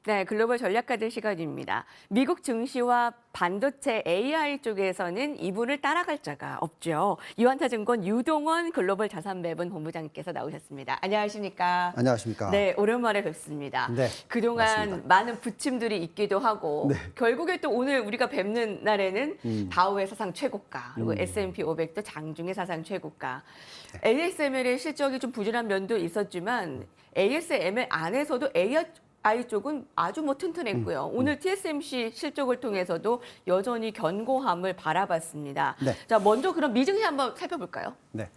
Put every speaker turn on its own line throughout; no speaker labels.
네, 글로벌 전략가들 시간입니다. 미국 증시와 반도체 AI 쪽에서는 이분을 따라갈 자가 없죠. 유한타증권 유동원 글로벌 자산매분 본부장님께서 나오셨습니다. 안녕하십니까?
안녕하십니까?
네, 오랜만에 뵙습니다.
네,
그동안
맞습니다.
많은 부침들이 있기도 하고
네.
결국에 또 오늘 우리가 뵙는 날에는 다우의 사상 최고가 그리고 S&P 500도 장중의 사상 최고가. ASML의 실적이 좀 부진한 면도 있었지만 ASML 안에서도 AI 쪽은 아주 튼튼했고요. 오늘 TSMC 실적을 통해서도 여전히 견고함을 바라봤습니다.
네.
자, 먼저 그럼 미증시 한번 살펴볼까요?
네.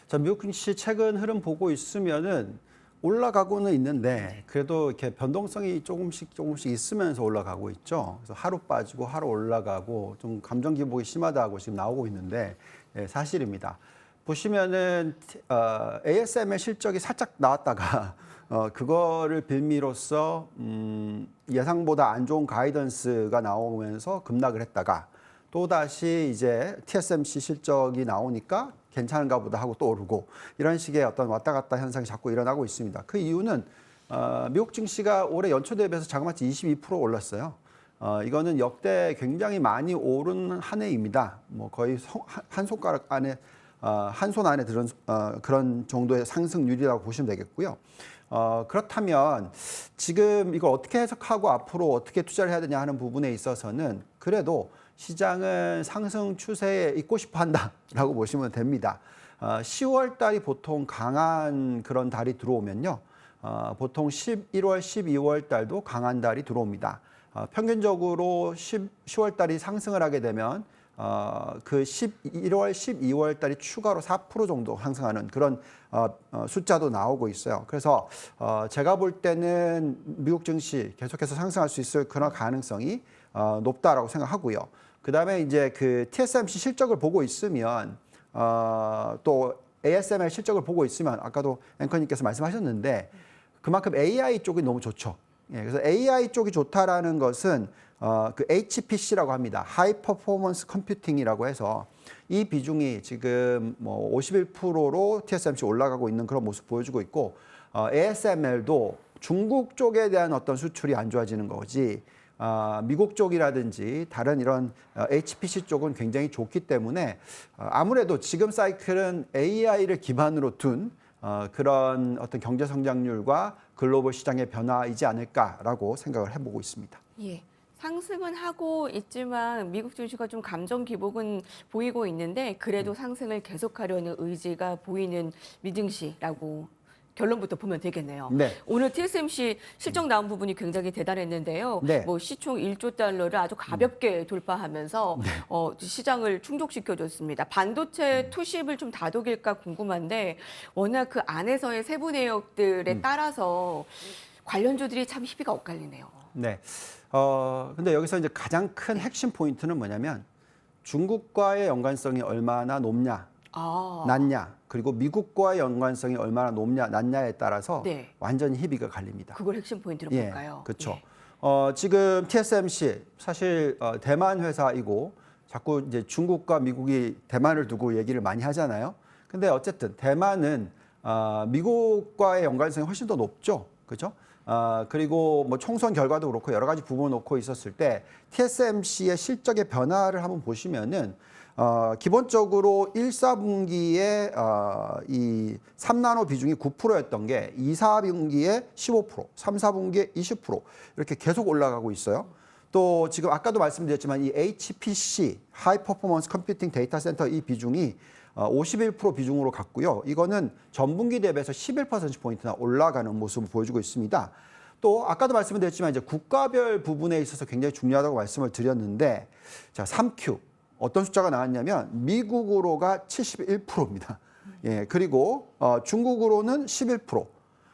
자, 미국 증시 최근 흐름 보고 있으면은 올라가고는 있는데 그래도 이렇게 변동성이 조금씩 있으면서 올라가고 있죠. 그래서 하루 빠지고 하루 올라가고 좀 감정 기복이 심하다고 지금 나오고 있는데 사실입니다. 보시면은 ASML 실적이 살짝 나왔다가 그거를 빌미로써 예상보다 안 좋은 가이던스가 나오면서 급락을 했다가 또다시 이제 TSMC 실적이 나오니까 괜찮은가 보다 하고 또 오르고 이런 식의 어떤 왔다 갔다 현상이 자꾸 일어나고 있습니다. 그 이유는 미국 증시가 올해 연초 대비해서 자그마치 22% 올랐어요. 이거는 역대 굉장히 많이 오른 한 해입니다. 뭐 거의 한 손가락 안에 한 손 안에 들은 그런 정도의 상승률이라고 보시면 되겠고요. 그렇다면 지금 이걸 어떻게 해석하고 앞으로 어떻게 투자를 해야 되냐 하는 부분에 있어서는 그래도 시장은 상승 추세에 있고 싶어 한다라고 보시면 됩니다. 10월 달이 보통 강한 그런 달이 들어오면요. 보통 11월, 12월 달도 강한 달이 들어옵니다. 평균적으로 10월 달이 상승을 하게 되면 그 11월, 12월 달이 추가로 4% 정도 상승하는 그런 숫자도 나오고 있어요. 그래서 제가 볼 때는 미국 증시 계속해서 상승할 수 있을 그런 가능성이 높다라고 생각하고요. 그다음에 이제 그 TSMC 실적을 보고 있으면 또 ASML 실적을 보고 있으면 아까도 앵커님께서 말씀하셨는데 그만큼 AI 쪽이 너무 좋죠. 예, 그래서 AI 쪽이 좋다라는 것은 그 HPC라고 합니다. 하이 퍼포먼스 컴퓨팅이라고 해서 이 비중이 지금 뭐 51%로 TSMC 올라가고 있는 그런 모습 보여주고 있고 ASML도 중국 쪽에 대한 어떤 수출이 안 좋아지는 거지 미국 쪽이라든지 다른 이런 HPC 쪽은 굉장히 좋기 때문에 아무래도 지금 사이클은 AI를 기반으로 둔 그런 어떤 경제 성장률과 글로벌 시장의 변화이지 않을까라고 생각을 해보고 있습니다.
예. 상승은 하고 있지만 미국 증시가 좀 감정 기복은 보이고 있는데 그래도 상승을 계속하려는 의지가 보이는 미증시라고 결론부터 보면 되겠네요.
네.
오늘 TSMC 실적 나온 부분이 굉장히 대단했는데요.
네.
뭐 시총 1조 달러를 아주 가볍게 돌파하면서 시장을 충족시켜줬습니다. 반도체 투십을 좀 다독일까 궁금한데 워낙 그 안에서의 세부 내역들에 따라서 관련주들이 참 희비가 엇갈리네요.
네. 근데 여기서 이제 가장 큰 핵심 포인트는 뭐냐면 중국과의 연관성이 얼마나 높냐, 낮냐, 그리고 미국과의 연관성이 얼마나 높냐, 낮냐에 따라서
네.
완전히 희비가 갈립니다.
그걸 핵심 포인트로
예,
볼까요?
그렇죠.
예.
지금 TSMC 사실 대만 회사이고 자꾸 이제 중국과 미국이 대만을 두고 얘기를 많이 하잖아요. 근데 어쨌든 대만은 미국과의 연관성이 훨씬 더 높죠, 그렇죠? 그리고 뭐 총선 결과도 그렇고 여러 가지 부분을 놓고 있었을 때 TSMC의 실적의 변화를 한번 보시면은 기본적으로 1, 4분기에 이 3나노 비중이 9%였던 게 2, 4분기에 15%, 3, 4분기에 20% 이렇게 계속 올라가고 있어요. 또 지금 아까도 말씀드렸지만 이 HPC, 하이 퍼포먼스 컴퓨팅 데이터 센터 이 비중이 51% 비중으로 갔고요. 이거는 전분기 대비해서 11%포인트나 올라가는 모습을 보여주고 있습니다. 또 아까도 말씀드렸지만 이제 국가별 부분에 있어서 굉장히 중요하다고 말씀을 드렸는데 자, 3Q 어떤 숫자가 나왔냐면 미국으로가 71%입니다. 예, 그리고 중국으로는 11%.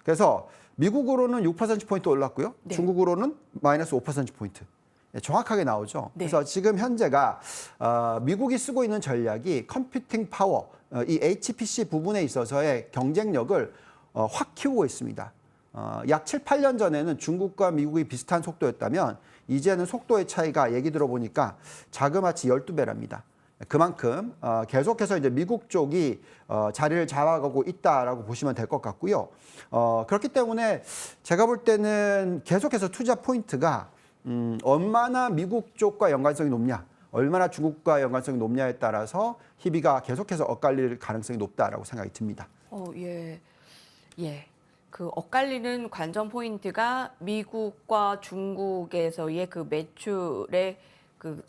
그래서 미국으로는 6%포인트 올랐고요.
네.
중국으로는 마이너스 5%포인트. 정확하게 나오죠.
네.
그래서 지금 현재가 미국이 쓰고 있는 전략이 컴퓨팅 파워, 이 HPC 부분에 있어서의 경쟁력을 확 키우고 있습니다. 약 7, 8년 전에는 중국과 미국이 비슷한 속도였다면 이제는 속도의 차이가 얘기 들어보니까 자그마치 12배랍니다. 그만큼 계속해서 이제 미국 쪽이 자리를 잡아가고 있다라고 보시면 될 것 같고요. 그렇기 때문에 제가 볼 때는 계속해서 투자 포인트가 얼마나 미국 쪽과 연관성이 높냐, 얼마나 중국과 연관성이 높냐에 따라서 희비가 계속해서 엇갈릴 가능성이 높다라고 생각이 듭니다.
예. 그 엇갈리는 관전 포인트가 미국과 중국에서의 그 매출의 그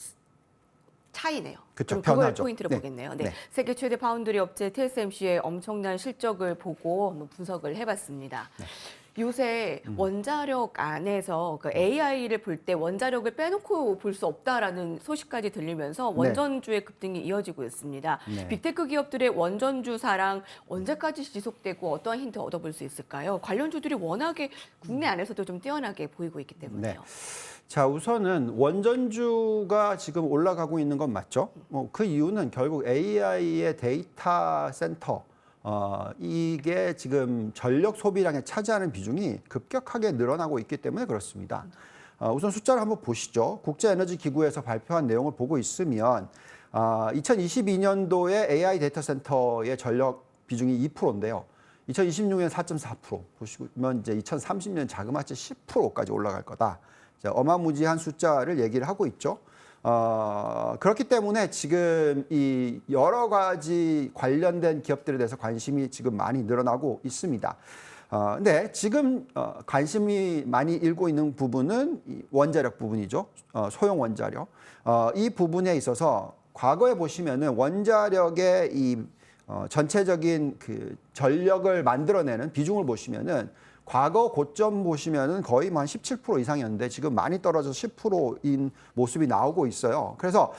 차이네요.
그쵸,
그럼 그걸
변화죠.
포인트로
네.
보겠네요. 네.
네.
세계 최대 파운드리 업체 TSMC의 엄청난 실적을 보고 한번 분석을 해봤습니다.
네.
요새 원자력 안에서 그 AI를 볼 때 원자력을 빼놓고 볼 수 없다라는 소식까지 들리면서 원전주의 급등이 이어지고 있습니다.
네.
빅테크 기업들의 원전주 사랑 언제까지 지속되고 어떠한 힌트 얻어볼 수 있을까요? 관련주들이 워낙에 국내 안에서도 좀 뛰어나게 보이고 있기 때문에요.
자, 우선은 원전주가 지금 올라가고 있는 건 맞죠? 그 이유는 결국 AI의 데이터 센터, 이게 지금 전력 소비량에 차지하는 비중이 급격하게 늘어나고 있기 때문에 그렇습니다. 우선 숫자를 한번 보시죠. 국제에너지기구에서 발표한 내용을 보고 있으면 2022년도에 AI 데이터 센터의 전력 비중이 2%인데요. 2026년 4.4%, 보시면 이제 2030년 자그마치 10%까지 올라갈 거다. 어마무지한 숫자를 얘기를 하고 있죠. 그렇기 때문에 지금 이 여러 가지 관련된 기업들에 대해서 관심이 지금 많이 늘어나고 있습니다. 근데 지금 관심이 많이 일고 있는 부분은 이 원자력 부분이죠. 소형 원자력. 이 부분에 있어서 과거에 보시면은 원자력의 이 전체적인 그 전력을 만들어내는 비중을 보시면은 과거 고점 보시면은 거의 한 17% 이상이었는데 지금 많이 떨어져서 10%인 모습이 나오고 있어요. 그래서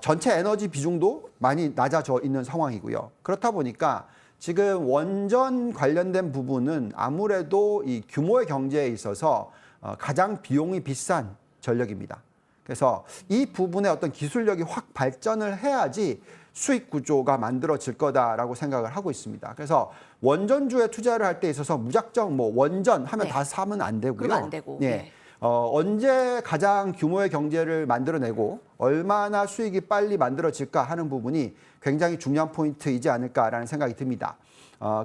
전체 에너지 비중도 많이 낮아져 있는 상황이고요. 그렇다 보니까 지금 원전 관련된 부분은 아무래도 이 규모의 경제에 있어서 가장 비용이 비싼 전력입니다. 그래서 이 부분에 어떤 기술력이 확 발전을 해야지 수익 구조가 만들어질 거다라고 생각을 하고 있습니다. 그래서 원전주에 투자를 할 때 있어서 무작정 뭐 원전 하면 다 사면 안 되고요.
그러면 안 되고.
네. 언제 가장 규모의 경제를 만들어내고 얼마나 수익이 빨리 만들어질까 하는 부분이 굉장히 중요한 포인트이지 않을까라는 생각이 듭니다.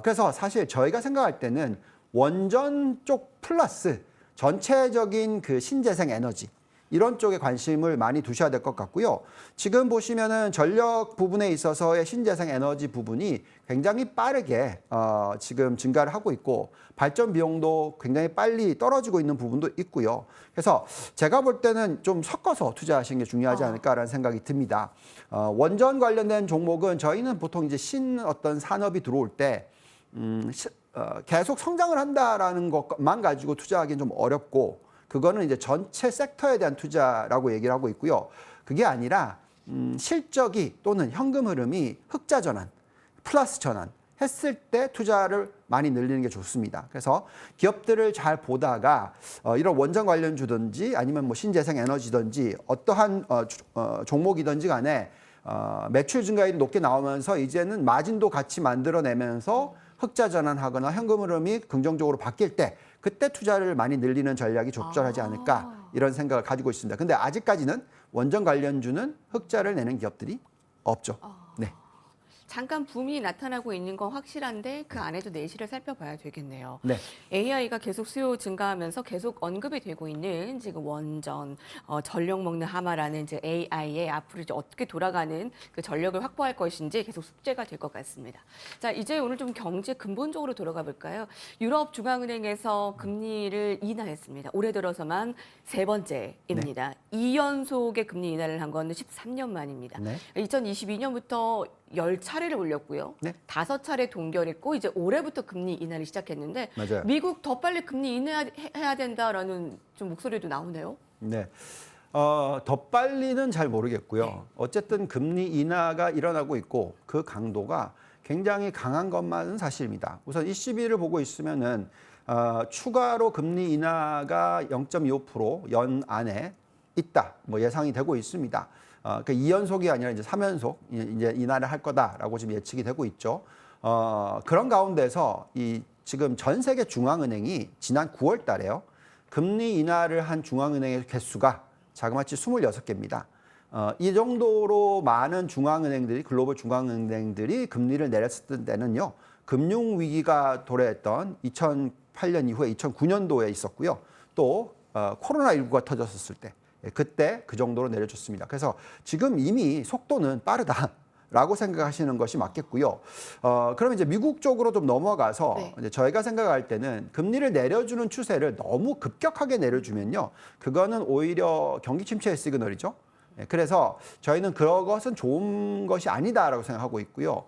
그래서 사실 저희가 생각할 때는 원전 쪽 플러스 전체적인 그 신재생 에너지 이런 쪽에 관심을 많이 두셔야 될 것 같고요. 지금 보시면은 전력 부분에 있어서의 신재생 에너지 부분이 굉장히 빠르게 지금 증가를 하고 있고 발전 비용도 굉장히 빨리 떨어지고 있는 부분도 있고요. 그래서 제가 볼 때는 좀 섞어서 투자하시는 게 중요하지 않을까라는 생각이 듭니다. 원전 관련된 종목은 저희는 보통 이제 어떤 산업이 들어올 때 계속 성장을 한다라는 것만 가지고 투자하기는 좀 어렵고 그거는 이제 전체 섹터에 대한 투자라고 얘기를 하고 있고요. 그게 아니라 실적이 또는 현금 흐름이 흑자 전환, 플러스 전환 했을 때 투자를 많이 늘리는 게 좋습니다. 그래서 기업들을 잘 보다가 이런 원전 관련주든지 아니면 뭐 신재생 에너지든지 어떠한 종목이든지 간에 매출 증가율이 높게 나오면서 이제는 마진도 같이 만들어내면서 흑자 전환하거나 현금 흐름이 긍정적으로 바뀔 때 그때 투자를 많이 늘리는 전략이 적절하지 않을까 이런 생각을 가지고 있습니다. 근데 아직까지는 원전 관련주는 흑자를 내는 기업들이 없죠. 네.
잠깐 붐이 나타나고 있는 건 확실한데 그 안에도 내실을 살펴봐야 되겠네요.
네.
AI가 계속 수요 증가하면서 계속 언급이 되고 있는 지금 원전, 전력 먹는 하마라는 이제 AI의 앞으로 이제 어떻게 돌아가는 그 전력을 확보할 것인지 계속 숙제가 될 것 같습니다. 자, 이제 오늘 좀 경제 근본적으로 돌아가 볼까요? 유럽 중앙은행에서 금리를 인하했습니다. 올해 들어서만 세 번째입니다. 2연속의 금리 인하를 한 건 13년 만입니다.
네.
2022년부터 10차례를 올렸고요.
네.
5차례 동결했고 이제 올해부터 금리 인하를 시작했는데
맞아요.
미국 더 빨리 금리 인하해야 된다라는 좀 목소리도 나오네요.
네. 더 빨리는 잘 모르겠고요.
네.
어쨌든 금리 인하가 일어나고 있고 그 강도가 굉장히 강한 것만은 사실입니다. 우선 ECB를 보고 있으면은 추가로 금리 인하가 0.25% 연 안에 있다. 뭐 예상이 되고 있습니다. 그러니까 2연속이 아니라 이제 3연속 이제 인하를 할 거다라고 지금 예측이 되고 있죠. 그런 가운데서 이 지금 전 세계 중앙은행이 지난 9월 달에요. 금리 인하를 한 중앙은행의 개수가 자그마치 26개입니다. 이 정도로 많은 중앙은행들이 글로벌 중앙은행들이 금리를 내렸을 때는요. 금융 위기가 도래했던 2008년 이후에 2009년도에 있었고요. 또 코로나19가 터졌었을 때 그때 그 정도로 내려줬습니다. 그래서 지금 이미 속도는 빠르다라고 생각하시는 것이 맞겠고요. 그럼 이제 미국 쪽으로 좀 넘어가서
네.
이제 저희가 생각할 때는 금리를 내려주는 추세를 너무 급격하게 내려주면요, 그거는 오히려 경기 침체의 시그널이죠. 그래서 저희는 그것은 좋은 것이 아니다라고 생각하고 있고요.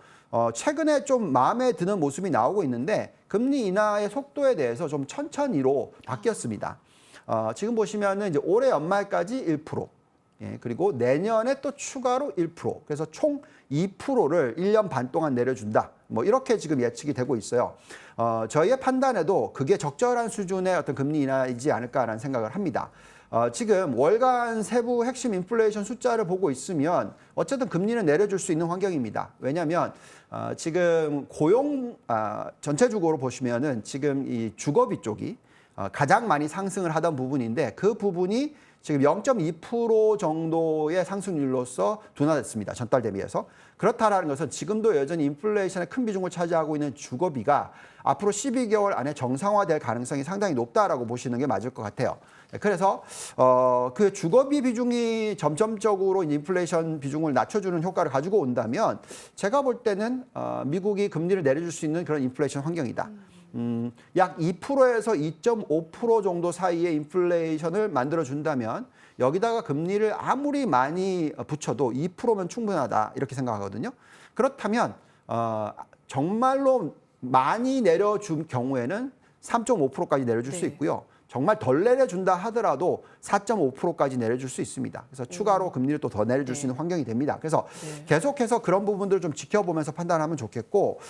최근에 좀 마음에 드는 모습이 나오고 있는데 금리 인하의 속도에 대해서 좀 천천히로 바뀌었습니다. 지금 보시면은 이제 올해 연말까지 1%, 그리고 내년에 또 추가로 1%, 그래서 총 2%를 1년 반 동안 내려준다. 뭐 이렇게 지금 예측이 되고 있어요. 저희의 판단에도 그게 적절한 수준의 어떤 금리 인하이지 않을까라는 생각을 합니다. 지금 월간 세부 핵심 인플레이션 숫자를 보고 있으면 어쨌든 금리는 내려줄 수 있는 환경입니다. 왜냐하면 지금 고용 전체적으로 보시면은 지금 이 주거비 쪽이 가장 많이 상승을 하던 부분인데 그 부분이 지금 0.2% 정도의 상승률로서 둔화됐습니다. 전달 대비해서. 그렇다라는 것은 지금도 여전히 인플레이션의 큰 비중을 차지하고 있는 주거비가 앞으로 12개월 안에 정상화될 가능성이 상당히 높다라고 보시는 게 맞을 것 같아요. 그래서 그 주거비 비중이 점점적으로 인플레이션 비중을 낮춰주는 효과를 가지고 온다면 제가 볼 때는 미국이 금리를 내려줄 수 있는 그런 인플레이션 환경이다. 약 2%에서 2.5% 정도 사이의 인플레이션을 만들어준다면 여기다가 금리를 아무리 많이 붙여도 2%면 충분하다 이렇게 생각하거든요. 그렇다면 정말로 많이 내려준 경우에는 3.5%까지 내려줄 수 있고요. 정말 덜 내려준다 하더라도 4.5%까지 내려줄 수 있습니다. 그래서 추가로 금리를 또 더 내려줄 수 있는 환경이 됩니다. 그래서 계속해서 그런 부분들을 좀 지켜보면서 판단하면 좋겠고,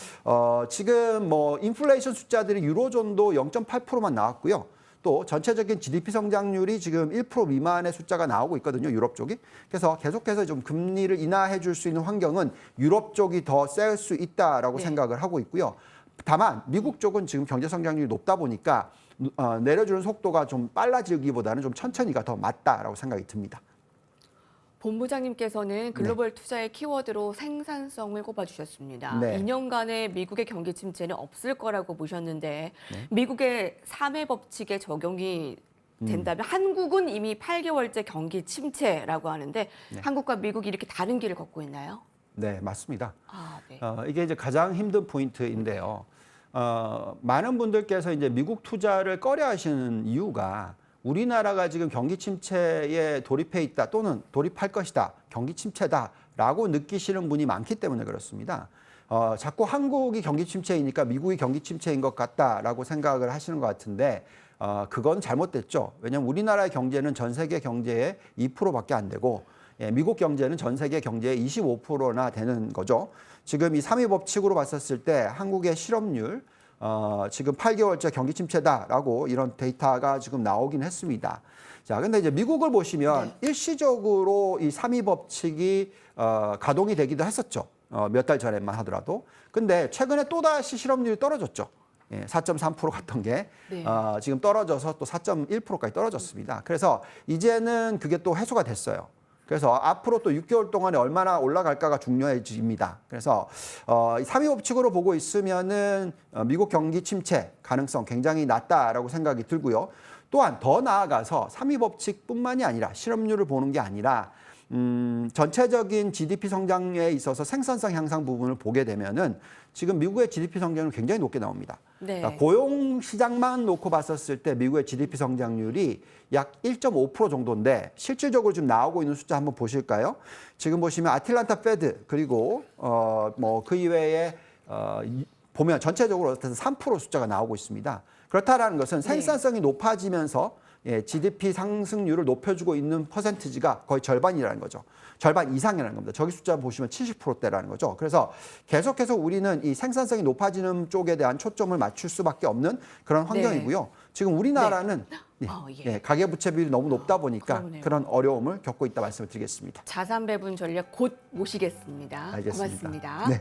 지금 뭐 인플레이션 숫자들이 유로존도 0.8%만 나왔고요. 또 전체적인 GDP 성장률이 지금 1% 미만의 숫자가 나오고 있거든요. 유럽 쪽이. 그래서 계속해서 좀 금리를 인하해 줄 수 있는 환경은 유럽 쪽이 더 셀 수 있다라고 생각을 하고 있고요. 다만 미국 쪽은 지금 경제 성장률이 높다 보니까 내려주는 속도가 좀 빨라지기보다는 좀 천천히가 더 맞다라고 생각이 듭니다.
본부장님께서는 글로벌 투자의 키워드로 생산성을 꼽아주셨습니다.
네.
2년간의 미국의 경기 침체는 없을 거라고 보셨는데 미국의 3회 법칙에 적용이 된다면 한국은 이미 8개월째 경기 침체라고 하는데 한국과 미국이 이렇게 다른 길을 걷고 있나요?
네, 맞습니다.
네.
이게 이제 가장 힘든 포인트인데요. 많은 분들께서 이제 미국 투자를 꺼려 하시는 이유가 우리나라가 지금 경기 침체에 돌입해 있다 또는 돌입할 것이다, 경기 침체다라고 느끼시는 분이 많기 때문에 그렇습니다. 자꾸 한국이 경기 침체이니까 미국이 경기 침체인 것 같다라고 생각을 하시는 것 같은데 그건 잘못됐죠. 왜냐하면 우리나라의 경제는 전 세계 경제의 2%밖에 안 되고 미국 경제는 전 세계 경제의 25%나 되는 거죠. 지금 이 3위 법칙으로 봤었을 때 한국의 실업률 지금 8개월째 경기 침체다라고 이런 데이터가 지금 나오긴 했습니다. 자, 근데 이제 미국을 보시면 일시적으로 이 3위 법칙이 가동이 되기도 했었죠. 몇 달 전에만 하더라도. 근데 최근에 또다시 실업률이 떨어졌죠. 4.3% 갔던 게 지금 떨어져서 또 4.1%까지 떨어졌습니다. 그래서 이제는 그게 또 해소가 됐어요. 그래서 앞으로 또 6개월 동안에 얼마나 올라갈까가 중요해집니다. 그래서 3위 법칙으로 보고 있으면은 미국 경기 침체 가능성 굉장히 낮다라고 생각이 들고요. 또한 더 나아가서 3위 법칙뿐만이 아니라 실업률을 보는 게 아니라 전체적인 GDP 성장에 있어서 생산성 향상 부분을 보게 되면은 지금 미국의 GDP 성장률 굉장히 높게 나옵니다. 그러니까 고용 시장만 놓고 봤었을 때 미국의 GDP 성장률이 약 1.5% 정도인데 실질적으로 지금 나오고 있는 숫자 한번 보실까요? 지금 보시면 아틀란타 페드 그리고 뭐 그 이외에 보면 전체적으로 어쨌든 3% 숫자가 나오고 있습니다. 그렇다라는 것은 생산성이 높아지면서 GDP 상승률을 높여주고 있는 퍼센티지가 거의 절반이라는 거죠. 절반 이상이라는 겁니다. 저기 숫자 보시면 70%대라는 거죠. 그래서 계속해서 우리는 이 생산성이 높아지는 쪽에 대한 초점을 맞출 수밖에 없는 그런 환경이고요. 지금 우리나라는 가계부채 비율이 너무 높다 보니까 그런 어려움을 겪고 있다 말씀을 드리겠습니다.
자산 배분 전략 곧 모시겠습니다.
알겠습니다.
고맙습니다.
네.